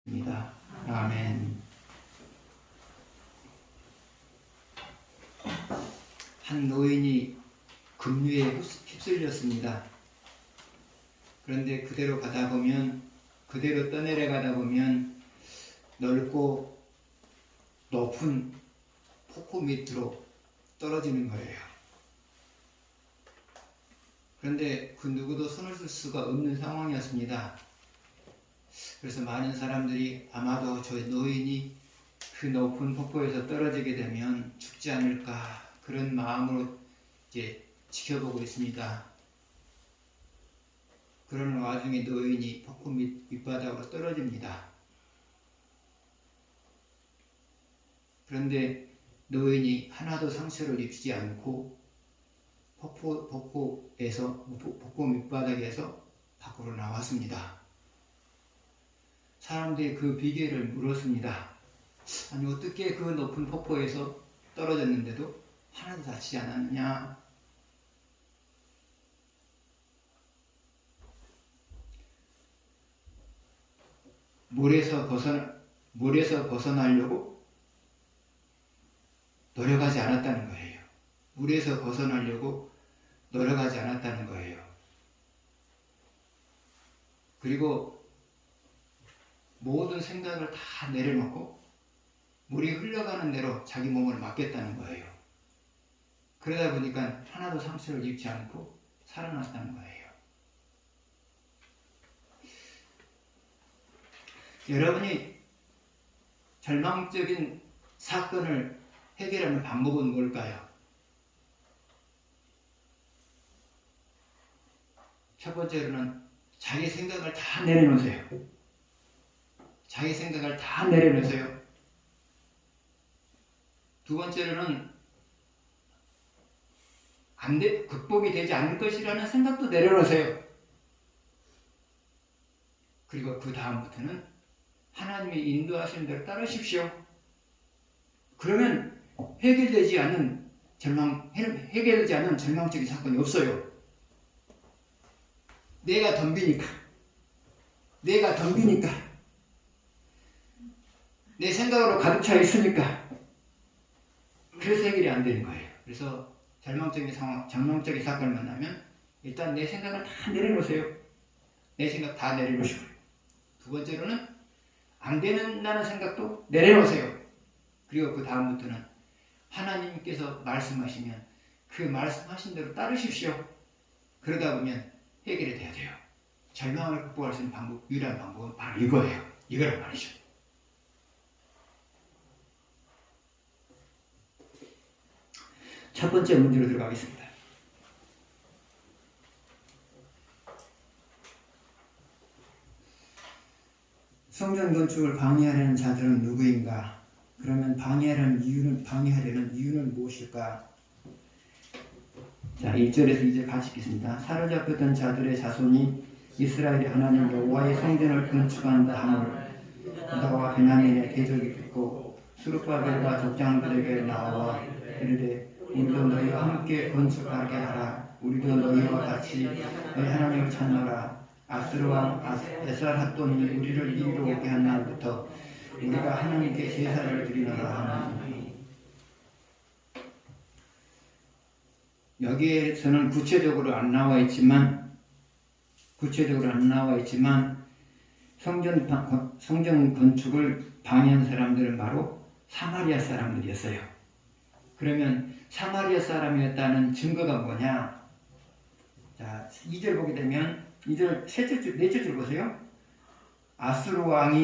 입니다. 아멘. 한 노인이 급류에 휩쓸렸습니다. 그런데 그대로 떠내려가다 보면 넓고 높은 폭포 밑으로 떨어지는 거예요. 그런데 그 누구도 손을 쓸 수가 없는 상황이었습니다. 그래서 많은 사람들이 아마도 저 노인이 그 높은 폭포에서 떨어지게 되면 죽지 않을까 그런 마음으로 이제 지켜보고 있습니다. 그러는 와중에 노인이 폭포 밑바닥으로 떨어집니다. 그런데 노인이 하나도 상처를 입지 않고 폭포 밑바닥에서 밖으로 나왔습니다. 사람들이 그 비결을 물었습니다. 아니 어떻게 그 높은 폭포에서 떨어졌는데도 하나도 다치지 않았느냐? 물에서 벗어나려고 노력하지 않았다는 거예요. 물에서 벗어나려고 노력하지 않았다는 거예요. 그리고 모든 생각을 다 내려놓고 물이 흘러가는 대로 자기 몸을 맡겼다는 거예요. 그러다 보니까 하나도 상처를 입지 않고 살아났다는 거예요. 여러분이 절망적인 사건을 해결하는 방법은 뭘까요? 첫 번째로는 자기 생각을 다 내려놓으세요. 자기 생각을 다 내려놓으세요. 두 번째로는 극복이 되지 않을 것이라는 생각도 내려놓으세요. 그리고 그 다음부터는 하나님이 인도하시는 대로 따르십시오. 그러면 해결되지 않는 절망적인 사건이 없어요. 내가 덤비니까 내 생각으로 가득 차 있으니까 그래서 해결이 안 되는 거예요. 그래서 절망적인 사건을 만나면 일단 내 생각을 다 내려놓으세요. 내 생각 다 내려놓으시고, 두 번째로는 안 된다는 생각도 내려놓으세요. 그리고 그 다음부터는 하나님께서 말씀하시면 그 말씀하신 대로 따르십시오. 그러다 보면 해결이 돼야 돼요. 절망을 극복할 수 있는 유일한 방법은 바로 이거예요. 이거란 말이죠. 첫 번째 문제로 들어가겠습니다. 성전 건축을 방해하려는 자들은 누구인가? 그러면 방해하려는 이유는 무엇일까? 자, 1절에서 2절 같이 읽겠습니다. 사로잡혔던 자들의 자손이 이스라엘의 하나님 여호와의 성전을 건축한다 함을 유다와 베냐민의 대적이 듣고 스룹바벨과 족장들에게 나와 이르되 우리도 너희와 함께 건축하게 하라. 우리도 너희와 같이 너희 하나님을 찾노라. 아스르와 에살핫돈이 우리를 이리로 오게 한 날부터 우리가 하나님께 제사를 드리노라 하나니. 여기에서는 구체적으로 안 나와 있지만 성전 건축을 방해한 사람들은 바로 사마리아 사람들이었어요. 그러면 사마리아 사람이었다는 증거가 뭐냐? 자, 2절 보게 되면 2절 넷째 줄 보세요. 아수르왕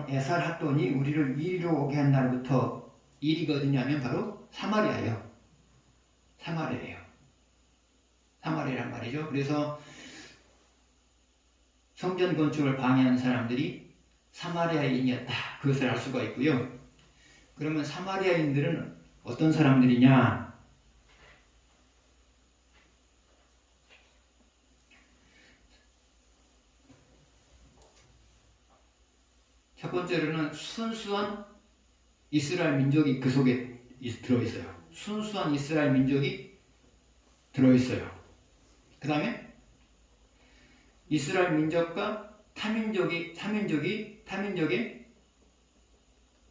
에살핫돈이 우리를 이리로 오게 한 날부터, 이리가 어디냐면 바로 사마리아예요. 사마리아란 말이죠. 그래서 성전 건축을 방해한 사람들이 사마리아인이었다. 그것을 알 수가 있고요. 그러면 사마리아인들은 어떤 사람들이냐? 첫 번째로는 순수한 이스라엘 민족이 그 속에 들어있어요. 순수한 이스라엘 민족이 들어있어요. 그 다음에 이스라엘 민족과 타민족의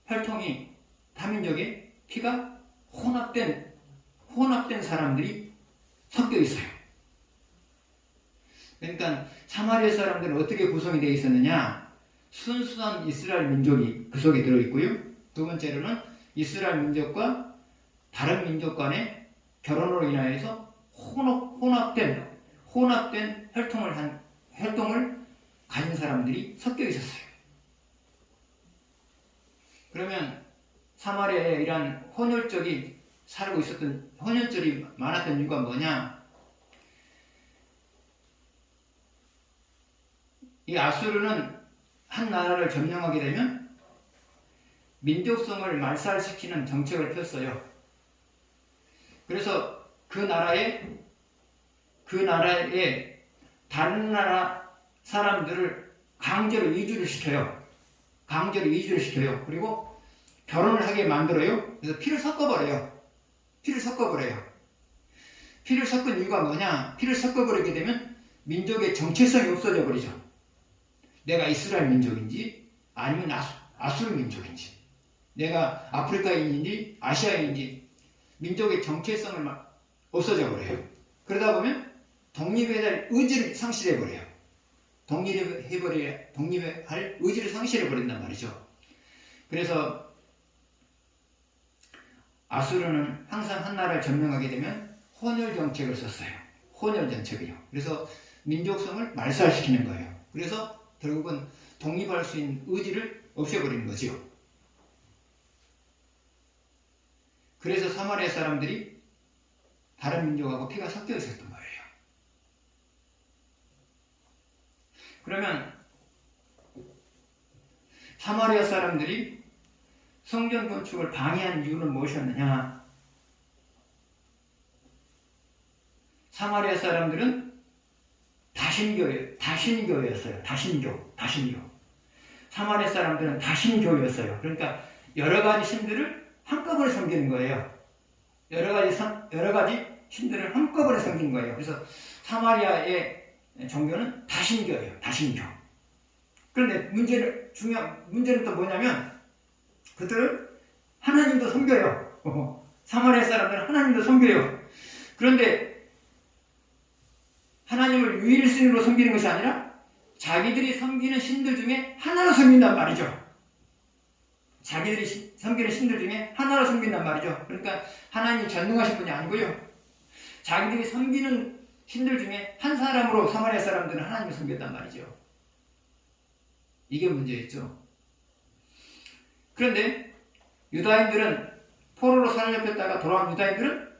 혈통이 타민족의 피가 혼합된 사람들이 섞여 있어요. 그러니까 사마리아 사람들은 어떻게 구성이 되어 있었느냐? 순수한 이스라엘 민족이 그 속에 들어있고요. 두 번째로는 이스라엘 민족과 다른 민족 간의 결혼으로 인하여서 혼합된 혈통을 가진 사람들이 섞여 있었어요. 그러면 사마리아에 이런 혼혈족이 많았던 이유가 뭐냐? 이 아수르는 한 나라를 점령하게 되면 민족성을 말살시키는 정책을 폈어요. 그래서 그 나라에 다른 나라 사람들을 강제로 이주를 시켜요. 그리고 결혼을 하게 만들어요. 그래서 피를 섞어버려요. 피를 섞은 이유가 뭐냐? 피를 섞어버리게 되면 민족의 정체성이 없어져 버리죠. 내가 이스라엘 민족인지 아니면 아수르 민족인지, 내가 아프리카인인지 아시아인인지 민족의 정체성을 없어져 버려요. 그러다 보면 독립해야 될 의지를 상실해 버려요. 독립할 의지를 상실해 버린단 말이죠. 그래서 아수르는 항상 한 나라를 점령하게 되면 혼혈 정책을 썼어요. 혼혈 정책이요. 그래서 민족성을 말살시키는 거예요. 그래서 결국은 독립할 수 있는 의지를 없애버리는 거죠. 그래서 사마리아 사람들이 다른 민족하고 피가 섞여 있었던 거예요. 그러면 사마리아 사람들이 성전 건축을 방해한 이유는 무엇이었느냐? 사마리아 사람들은 다신교였어요. 다신교. 사마리아 사람들은 다신교였어요. 그러니까 여러 가지 신들을 한꺼번에 섬기는 거예요. 여러 가지 신들을 한꺼번에 섬기는 거예요. 그래서 사마리아의 종교는 다신교예요. 다신교. 그런데 문제는 또 뭐냐면 그들은 하나님도 섬겨요. 사마리아 사람들은 하나님도 섬겨요. 그런데 하나님을 유일신으로 섬기는 것이 아니라 자기들이 섬기는 신들 중에 하나로 섬긴단 말이죠. 그러니까 하나님이 전능하신 분이 아니고요. 자기들이 섬기는 신들 중에 한 사람으로 사마리아 사람들은 하나님을 섬겼단 말이죠. 이게 문제였죠. 그런데 유다인들은 포로로 사로잡혔다가 돌아온 유다인들은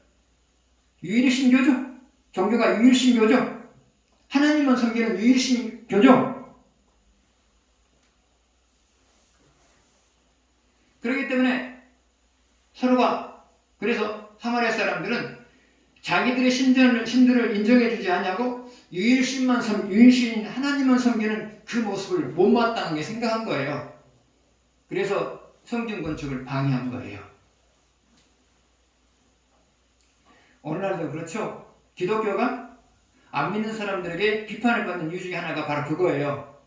유일신교죠. 종교가 유일신교죠. 하나님만 섬기는 유일신교죠. 그렇기 때문에 그래서 사마리아 사람들은 자기들의 신들을 인정해주지 않냐고 유일신 하나님만 섬기는 그 모습을 못마땅하게 생각한 거예요. 그래서 성전 건축을 방해한 거예요. 오늘날도 그렇죠. 기독교가 안 믿는 사람들에게 비판을 받는 이유 중에 하나가 바로 그거예요.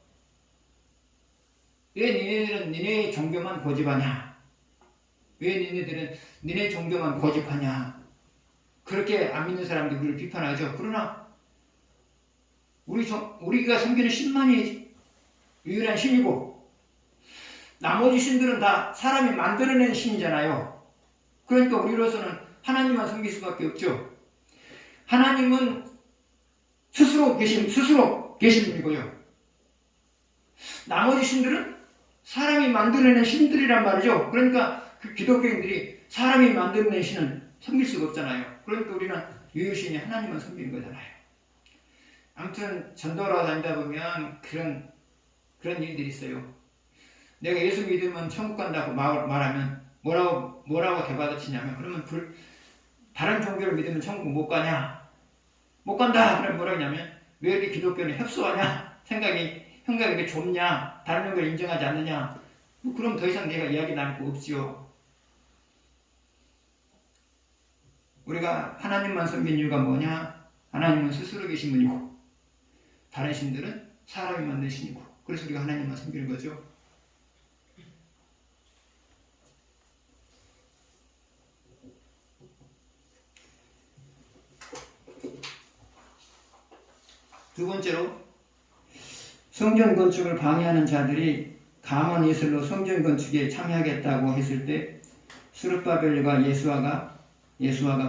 왜 니네들은 니네 종교만 고집하냐? 왜 니네들은 니네 종교만 고집하냐? 그렇게 안 믿는 사람들이 우리를 비판하죠. 그러나 우리가 섬기는 신만이 유일한 신이고 나머지 신들은 다 사람이 만들어낸 신이잖아요. 그러니까 우리로서는 하나님만 섬길 수밖에 없죠. 하나님은 스스로 계신 분이고요. 나머지 신들은 사람이 만들어낸 신들이란 말이죠. 그러니까 그 기독교인들이 사람이 만들어낸 신은 섬길 수가 없잖아요. 그러니까 우리는 유일신이 하나님만 섬기는 거잖아요. 아무튼 전도하러 다니다 보면 그런 일들이 있어요. 내가 예수 믿으면 천국 간다고 말하면 뭐라고 대받아치냐면, 그러면 다른 종교를 믿으면 천국 못 가냐? 못 간다! 그러면 뭐라고 하냐면, 왜 이렇게 기독교는 협소하냐? 생각이 이렇게 좁냐? 다른 종교를 인정하지 않느냐? 그럼 더 이상 내가 이야기 나눌 거 없지요. 우리가 하나님만 섬긴 이유가 뭐냐? 하나님은 스스로 계신 분이고 다른 신들은 사람이 만든 신이고, 그래서 우리가 하나님만 섬기는 거죠. 두 번째로, 성전 건축을 방해하는 자들이 가문 예술로 성전 건축에 참여하겠다고 했을 때 스룹바벨과 예수아가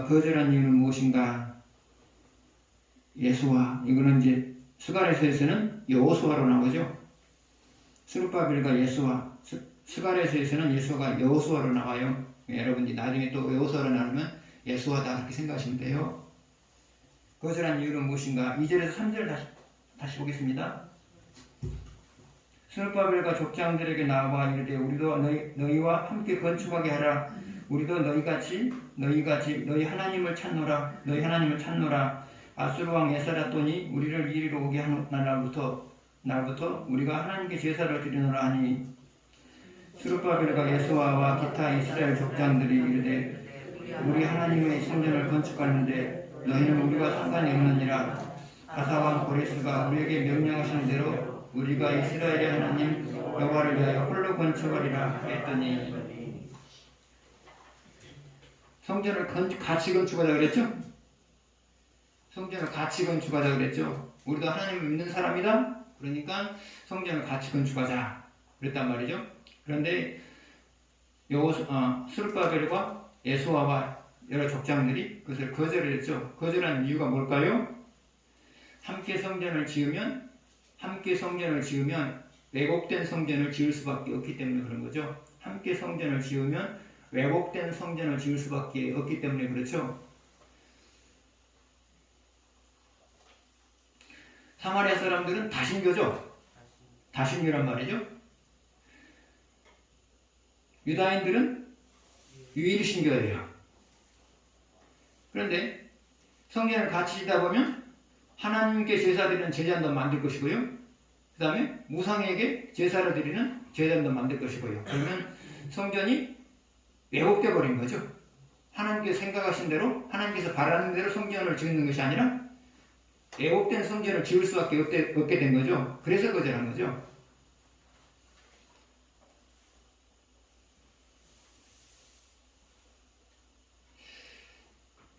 거절한 이유는 무엇인가? 예수아, 이거는 이제 스가랴서에서는 여호수아로 나오죠. 스룹바벨과 예수아, 스가랴서에서는 예수아가 여호수아로 나와요. 여러분이 나중에 또 여호수아로 나오면 예수아다 그렇게 생각하시면 돼요. 거절한 이유는 무엇인가? 2절에서 3절 다시 보겠습니다. 스룹바벨과 족장들에게 나와 이르되 우리도 너희와 함께 건축하게 하라. 우리도 너희 하나님을 찾노라. 아수르 왕 에사라돈이 우리를 이리로 오게 한 날부터 우리가 하나님께 제사를 드리노라 하니, 스룹바벨과 예수아와 기타 이스라엘 족장들이 이르되 우리 하나님의 성전을 건축하는데 너희는 우리가 상관이 없느니라. 바사왕 고레스가 우리에게 명령하시는 대로 우리가 이스라엘의 하나님 여호와를 위하여 홀로 건축하리라 했더니, 성전을 같이 건축하자 그랬죠? 성전을 같이 건축하자 그랬죠? 우리도 하나님을 믿는 사람이다? 그러니까 성전을 같이 건축하자 그랬단 말이죠. 그런데 스룹바벨과 예수아와 여러 족장들이 그것을 거절을 했죠. 거절한 이유가 뭘까요? 함께 성전을 지으면 왜곡된 성전을 지을 수밖에 없기 때문에 그런 거죠. 함께 성전을 지으면 왜곡된 성전을 지을 수밖에 없기 때문에 그렇죠. 사마리아 사람들은 다신교죠. 다신교란 말이죠. 유다인들은 유일신교예요. 그런데 성전을 같이 지다 보면 하나님께 제사 드리는 제단도 만들 것이고요. 그 다음에 무상에게 제사를 드리는 제단도 만들 것이고요. 그러면 성전이 왜곡되어 버린 거죠. 하나님께서 생각하신 대로, 하나님께서 바라는 대로 성전을 짓는 것이 아니라 왜곡된 성전을 지을 수밖에 없게 된 거죠. 그래서 거절한 거죠.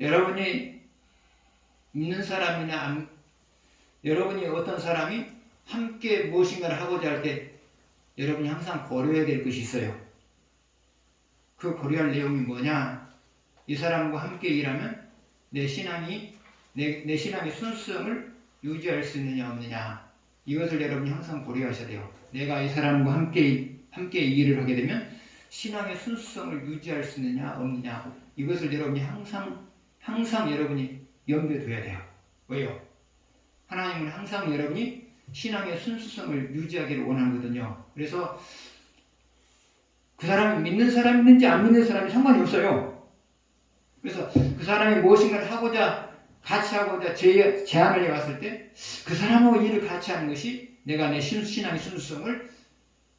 여러분이 믿는 사람이나 여러분이 어떤 사람이 함께 무엇인가를 하고자 할 때 여러분이 항상 고려해야 될 것이 있어요. 그 고려할 내용이 뭐냐? 이 사람과 함께 일하면 내 신앙의 순수성을 유지할 수 있느냐 없느냐, 이것을 여러분이 항상 고려하셔야 돼요. 내가 이 사람과 함께 일을 하게 되면 신앙의 순수성을 유지할 수 있느냐 없느냐, 이것을 여러분이 항상 여러분이 염두에 둬야 돼요. 왜요? 하나님은 항상 여러분이 신앙의 순수성을 유지하기를 원하거든요. 그래서 그 사람이 믿는 사람이 있는지 안 믿는 사람이 상관이 없어요. 그래서 그 사람이 무엇인가를 같이 하고자 제안을 해왔을 때 그 사람하고 일을 같이 하는 것이 내가 내 신앙의 순수성을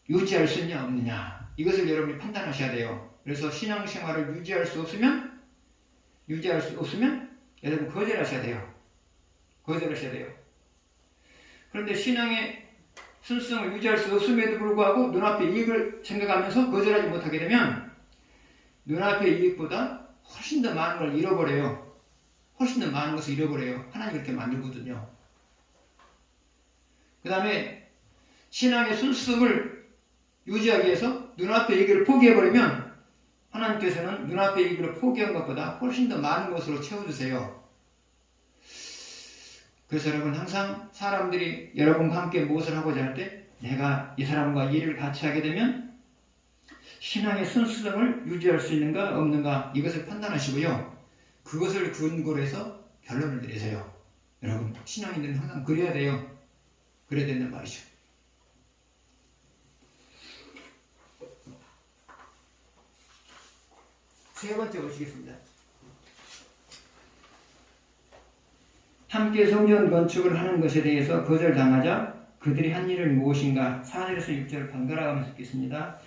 유지할 수 있냐 없느냐, 이것을 여러분이 판단하셔야 돼요. 그래서 신앙생활을 유지할 수 없으면 여러분 거절하셔야 돼요. 그런데 신앙의 순수성을 유지할 수 없음에도 불구하고 눈앞의 이익을 생각하면서 거절하지 못하게 되면 눈앞의 이익보다 훨씬 더 많은 걸 잃어버려요. 훨씬 더 많은 것을 잃어버려요. 하나님이 그렇게 만들거든요. 그 다음에 신앙의 순수성을 유지하기 위해서 눈앞의 이익을 포기해버리면 하나님께서는 눈앞의 이익을 포기한 것보다 훨씬 더 많은 것으로 채워주세요. 그래서 여러분 항상 사람들이 여러분과 함께 무엇을 하고자 할 때 내가 이 사람과 일을 같이 하게 되면 신앙의 순수성을 유지할 수 있는가 없는가, 이것을 판단하시고요. 그것을 근거로 해서 결론을 내리세요. 여러분 신앙인들은 항상 그래야 돼요. 그래야 된단 말이죠. 세 번째 보시겠습니다. 함께 성전 건축을 하는 것에 대해서 거절당하자 그들이 한 일은 무엇인가? 4절에서 6절을 번갈아 가면서 읽겠습니다.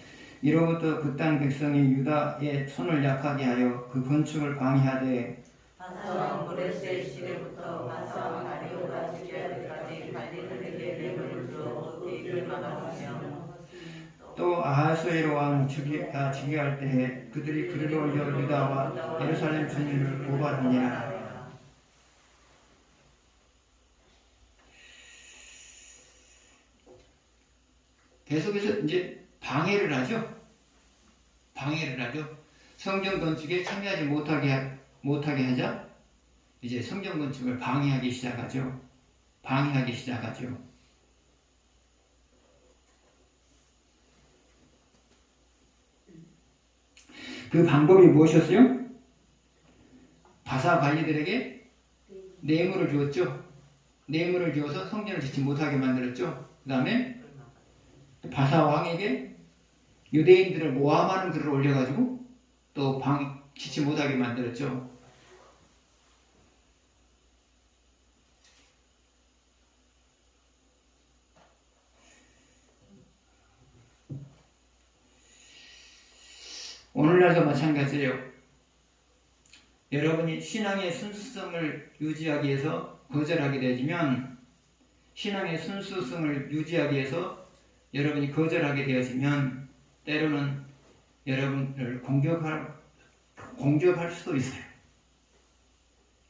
이로부터 그 땅 백성이 유다의 손을 약하게 하여 그 건축을 방해하되 바사왕 고레스의 시대부터 바사왕 다리오가 즉위하기까지 관리를 또 아하수에로 왕 즉위할 때에 그들이 그를 올려 유다와 예루살렘 주민을 고발하니라. 계속해서 이제 방해를 하죠. 성전 건축에 참여하지 못하게 하자 이제 성전 건축을 방해하기 시작하죠. 그 방법이 무엇이었어요? 바사 관리들에게 뇌물을 주었죠. 뇌물을 주어서 성전을 짓지 못하게 만들었죠. 그 다음에 바사 왕에게 유대인들을 모함하는 글을 올려가지고 또 짓지 못하게 만들었죠. 오늘날도 마찬가지예요. 여러분이 신앙의 순수성을 유지하기 위해서 거절하게 되어지면 여러분이 거절하게 되어지면 때로는 여러분을 공격할 수도 있어요.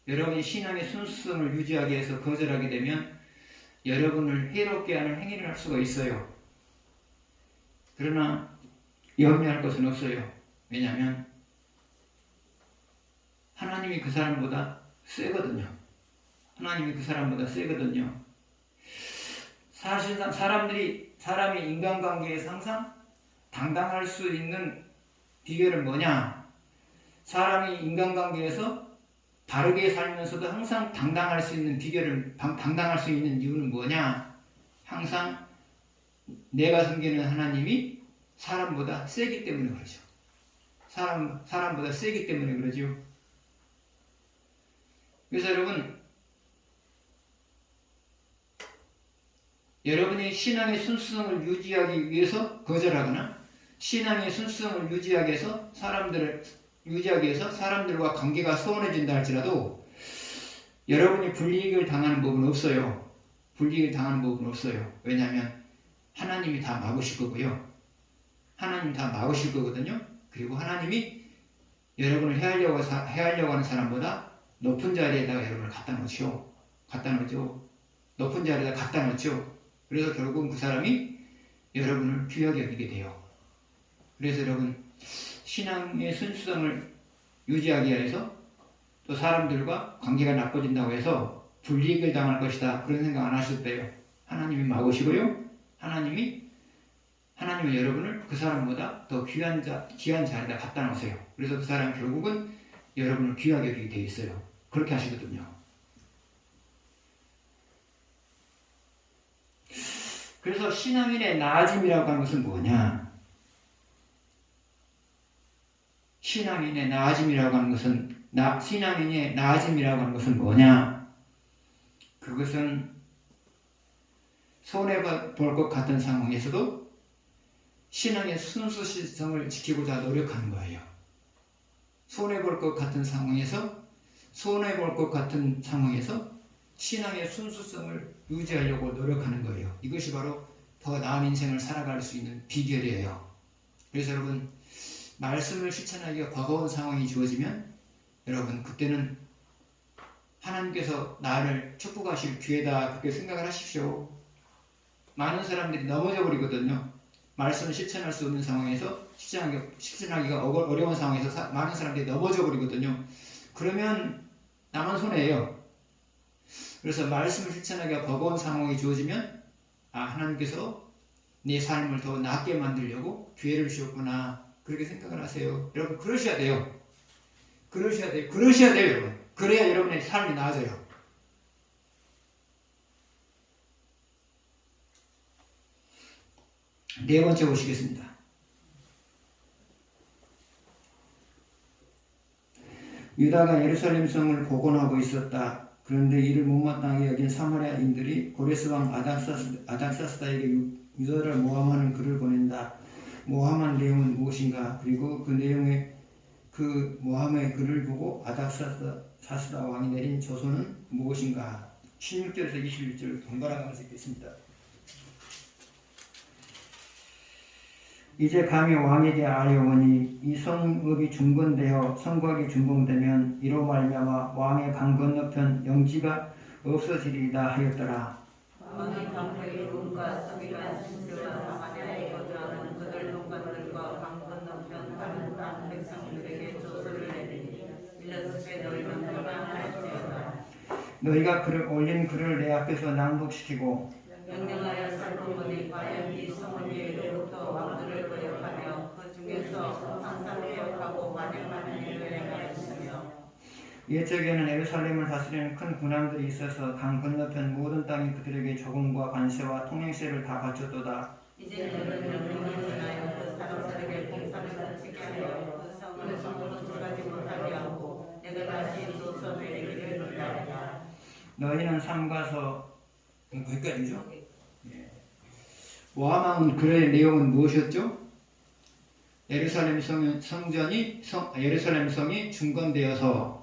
여러분이 신앙의 순수성을 유지하기 위해서 거절하게 되면 여러분을 해롭게 하는 행위를 할 수가 있어요. 그러나 염려할 것은 없어요. 왜냐하면 하나님이 그 사람보다 세거든요. 사실상 사람이 인간관계에서 항상 당당할 수 있는 비결은 뭐냐? 사람이 인간관계에서 바르게 살면서도 항상 당당할 수 있는 이유는 뭐냐? 항상 내가 섬기는 하나님이 사람보다 세기 때문에 그러죠. 사람보다 세기 때문에 그러죠. 그래서 여러분이 신앙의 순수성을 유지하기 위해서 거절하거나 신앙의 순수성을 유지하기 위해서 사람들과 관계가 소원해진다 할지라도 여러분이 불이익을 당하는 부분은 없어요. 왜냐하면 하나님이 다 막으실 거고요. 그리고 하나님이 여러분을 해하려고 하는 사람보다 높은 자리에다가 여러분을 갖다 놓죠. 높은 자리에다 갖다 놓죠. 그래서 결국은 그 사람이 여러분을 귀하게 여기게 돼요. 그래서 여러분 신앙의 순수성을 유지하기 위해서 또 사람들과 관계가 나빠진다고 해서 불이익을 당할 것이다 그런 생각 안 하셔도 돼요. 하나님이 막으시고요. 하나님이 여러분을 그 사람보다 더 귀한 자리에다 갖다 놓으세요. 그래서 그 사람이 결국은 여러분을 귀하게 여기게 돼 있어요. 그렇게 하시거든요. 그래서 신앙인의 나아짐이라고 하는 것은 뭐냐? 신앙인의 나아짐이라고 하는 것은 뭐냐? 그것은 손해볼 것 같은 상황에서도 신앙의 순수성을 지키고자 노력하는 거예요. 손해볼 것 같은 상황에서 신앙의 순수성을 유지하려고 노력하는 거예요. 이것이 바로 더 나은 인생을 살아갈 수 있는 비결이에요. 그래서 여러분 말씀을 실천하기가 버거운 상황이 주어지면 여러분 그때는 하나님께서 나를 축복하실 기회다 그렇게 생각을 하십시오. 많은 사람들이 넘어져 버리거든요. 말씀을 실천할 수 없는 상황에서 실천하기가 어려운 상황에서 많은 사람들이 넘어져 버리거든요. 그러면 나만 손해예요. 그래서 말씀을 실천하기가 버거운 상황이 주어지면 하나님께서 내 삶을 더 낫게 만들려고 기회를 주셨구나 그렇게 생각을 하세요. 여러분 그러셔야 돼요. 여러분. 그래야 여러분의 삶이 나아져요. 네 번째 보시겠습니다. 유다가 예루살렘 성을 복원하고 있었다. 그런데 이를 못마땅하게 여긴 사마리아인들이 고레스 왕 아닥사스다에게 유다를 모함하는 글을 보낸다. 모함한 내용은 무엇인가? 그리고 그 모함의 글을 보고 아닥사스다 왕이 내린 조서는 무엇인가? 16절에서 21절 번갈아 가면서 읽겠습니다. 이제 감히 왕에게 아뢰오니 이 성읍이 중건되어 성곽이 준공되면 이로 말미암아 왕의 강 건너편 영지가 없어지리이다 하였더라. 왕이 당대의 문과 서기관 신들과 사마리아에 거주하는 그들 동관들과 강 건너편 다른 땅 백성들에게 조서를 내리니 일러스되 너희는 평안할지어다. 너희가 올린 글을 내 앞에서 낭독시키고 명령하여 살펴보니 과연 이 성은 예로부터 왕들을 거역하며 그 중에서 항상 거역하고 완행하는 일을 행하였으며 옛적에는 예루살렘을 다스리는 큰 군함들이 있어서 강 건너편 모든 땅이 그들에게 조공과 관세와 통행세를 다 바쳤도다. 이제 너는 명령을 전하여 그 사람들에게 공사를 마치게 하여 그 성을 성으로 들어가지 못하게 하고 내가 다시 조서 내리기를 기다리라. 너희는 삼가서 거기까지죠? 예. 모함한 글의 내용은 무엇이었죠? 예루살렘 성이 중건되어서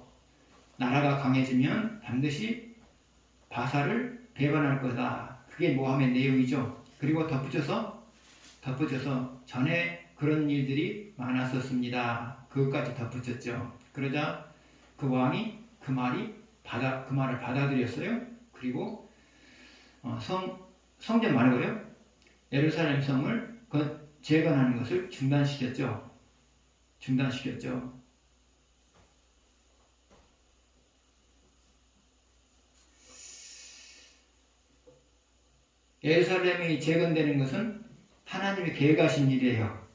나라가 강해지면 반드시 바사를 배반할 거다. 그게 모함의 내용이죠. 그리고 덧붙여서 전에 그런 일들이 많았었습니다. 그것까지 덧붙였죠. 그러자 그 왕이 그 말을 받아들였어요. 그리고 성전 말고요. 예루살렘 성을 재건하는 것을 중단시켰죠. 예루살렘이 재건되는 것은 하나님이 계획하신 일이에요.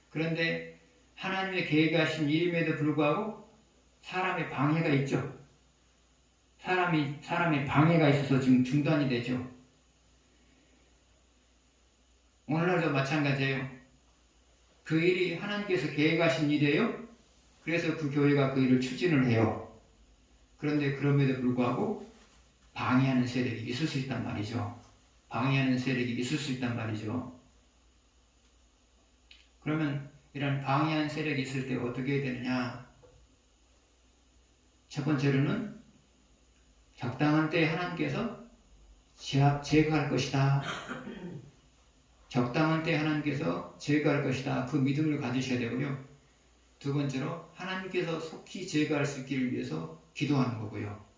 그런데 하나님의 계획하신 일임에도 불구하고 사람의 방해가 있죠. 사람의 방해가 있어서 지금 중단이 되죠. 오늘날도 마찬가지예요. 그 일이 하나님께서 계획하신 일이에요. 그래서 그 교회가 그 일을 추진을 해요. 그런데 그럼에도 불구하고 방해하는 세력이 있을 수 있단 말이죠. 그러면 이런 방해하는 세력이 있을 때 어떻게 해야 되느냐? 첫 번째로는 적당한 때에 하나님께서 제거할 것이다. 그 믿음을 가지셔야 되고요. 두 번째로 하나님께서 속히 제거할 수 있기를 위해서 기도하는 거고요.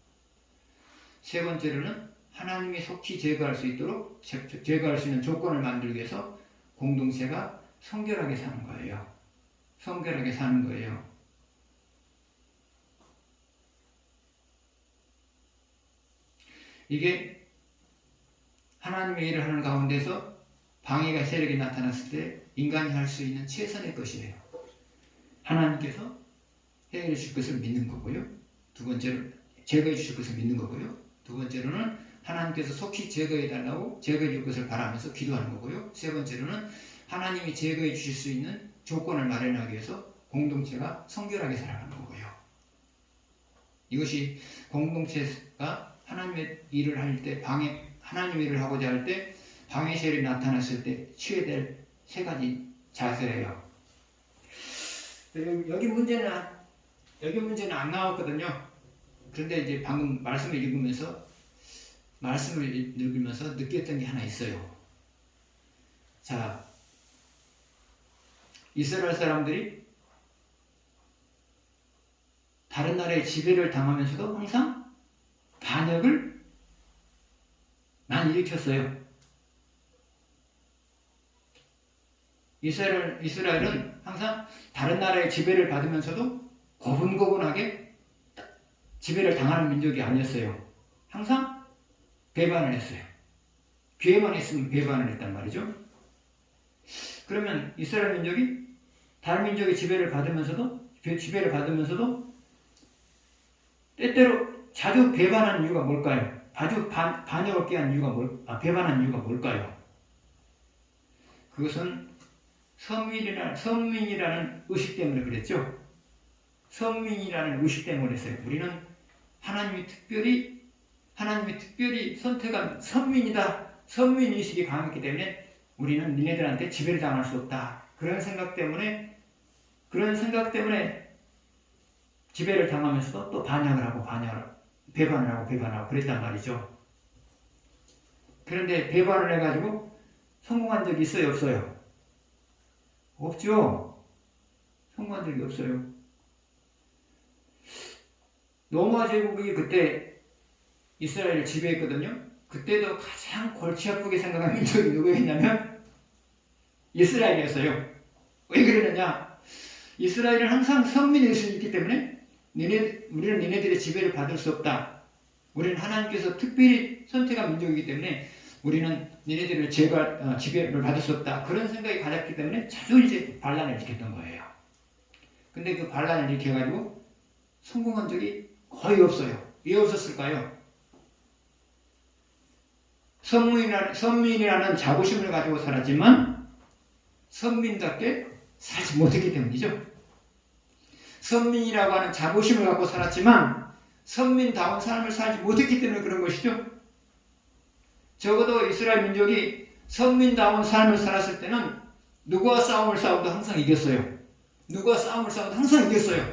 세 번째로는 하나님이 속히 제거할 수 있도록 제거할 수 있는 조건을 만들기 위해서 공동체가 성결하게 사는 거예요. 이게 하나님의 일을 하는 가운데서 방해가 세력이 나타났을 때 인간이 할 수 있는 최선의 것이에요. 하나님께서 해결해 주실 것을 믿는 거고요. 두 번째로 제거해 주실 것을 믿는 거고요. 두 번째로는 하나님께서 속히 제거해 줄 것을 바라면서 기도하는 거고요. 세 번째로는 하나님이 제거해 주실 수 있는 조건을 마련하기 위해서 공동체가 성결하게 살아가는 거고요. 이것이 공동체가 하나님의 일을 하나님의 일을 하고자 할 때 방해 세력이 나타났을 때 취해야 될 세 가지 자세예요. 여기 문제는 안 나왔거든요. 그런데 이제 방금 말씀을 읽으면서 느꼈던 게 하나 있어요. 자, 이스라엘 사람들이 다른 나라의 지배를 당하면서도 항상 반역을 많이 일으켰어요. 이스라엘은 항상 다른 나라의 지배를 받으면서도 고분고분하게 지배를 당하는 민족이 아니었어요. 항상 배반을 했어요. 기회만 있으면 배반을 했단 말이죠. 그러면 이스라엘 민족이 다른 민족의 지배를 받으면서도 때때로 자주 배반하는 이유가 뭘까요? 자주 반역을 꾀한 이유가 배반한 이유가 뭘까요? 그것은 선민이라는 의식 때문에 그랬죠. 선민이라는 의식 때문에 했어요. 우리는 하나님이 특별히 선택한 선민이다. 선민의식이 강했기 때문에 우리는 니네들한테 지배를 당할 수 없다. 그런 생각 때문에 지배를 당하면서도 또 배반을 하고 그랬단 말이죠. 그런데 배반을 해가지고 성공한 적이 있어요, 없어요? 없죠? 성공한 적이 없어요. 로마 제국이 그때 이스라엘을 지배했거든요. 그때도 가장 골치 아프게 생각한 민족이 누구였냐면 이스라엘이었어요. 왜 그러느냐? 이스라엘은 항상 선민의 의식이 있기 때문에 우리는 니네들의 지배를 받을 수 없다. 우리는 하나님께서 특별히 선택한 민족이기 때문에 우리는 니네들을 지배를 받을 수 없다. 그런 생각이 가졌기 때문에 자주 이제 반란을 일으켰던 거예요. 근데 그 반란을 일으켜가지고 성공한 적이 거의 없어요. 왜 없었을까요? 선민이라는 자부심을 가지고 살았지만 선민답게 살지 못했기 때문이죠. 선민이라고 하는 자부심을 갖고 살았지만 선민다운 삶을 살지 못했기 때문에 그런 것이죠. 적어도 이스라엘 민족이 선민다운 삶을 살았을 때는 누구와 싸움을 싸워도 항상 이겼어요. 누구와 싸움을 싸워도 항상 이겼어요.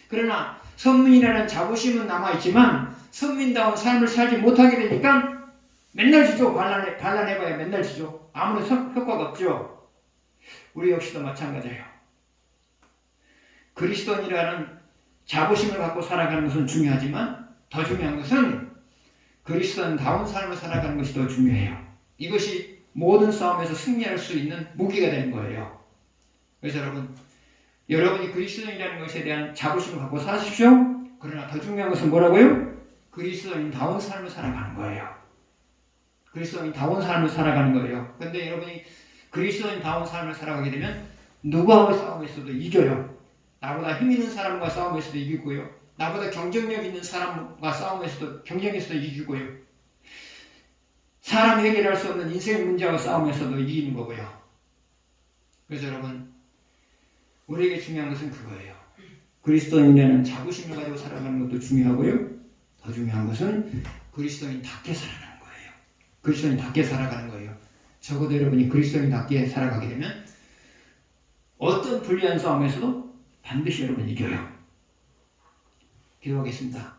그러나 선민이라는 자부심은 남아있지만 선민다운 삶을 살지 못하게 되니까 맨날 지죠. 반란해봐야 맨날 지죠. 아무런 효과가 없죠. 우리 역시도 마찬가지예요. 그리스도인이라는 자부심을 갖고 살아가는 것은 중요하지만 더 중요한 것은 그리스도인다운 삶을 살아가는 것이 더 중요해요. 이것이 모든 싸움에서 승리할 수 있는 무기가 되는 거예요. 그래서 여러분이 그리스도인이라는 것에 대한 자부심을 갖고 사십시오. 그러나 더 중요한 것은 뭐라고요? 그리스도인다운 삶을 살아가는 거예요. 그리스도인다운 삶을 살아가는 거예요. 그런데 여러분이 그리스도인다운 삶을 살아가게 되면 누구하고 싸움에서도 이겨요. 나보다 힘 있는 사람과 싸움에서도 이기고요. 나보다 경쟁력 있는 사람과 경쟁에서도 이기고요. 사람이 해결할 수 없는 인생 문제와 싸움에서도 이기는 거고요. 그래서 여러분, 우리에게 중요한 것은 그거예요. 그리스도인이라는 자부심을 가지고 살아가는 것도 중요하고요. 더 중요한 것은 그리스도인답게 살아가는 거예요. 그리스도인답게 살아가는 거예요. 적어도 여러분이 그리스도인답게 살아가게 되면 어떤 불리한 싸움에서도 반드시 여러분 이겨요. 기도하겠습니다.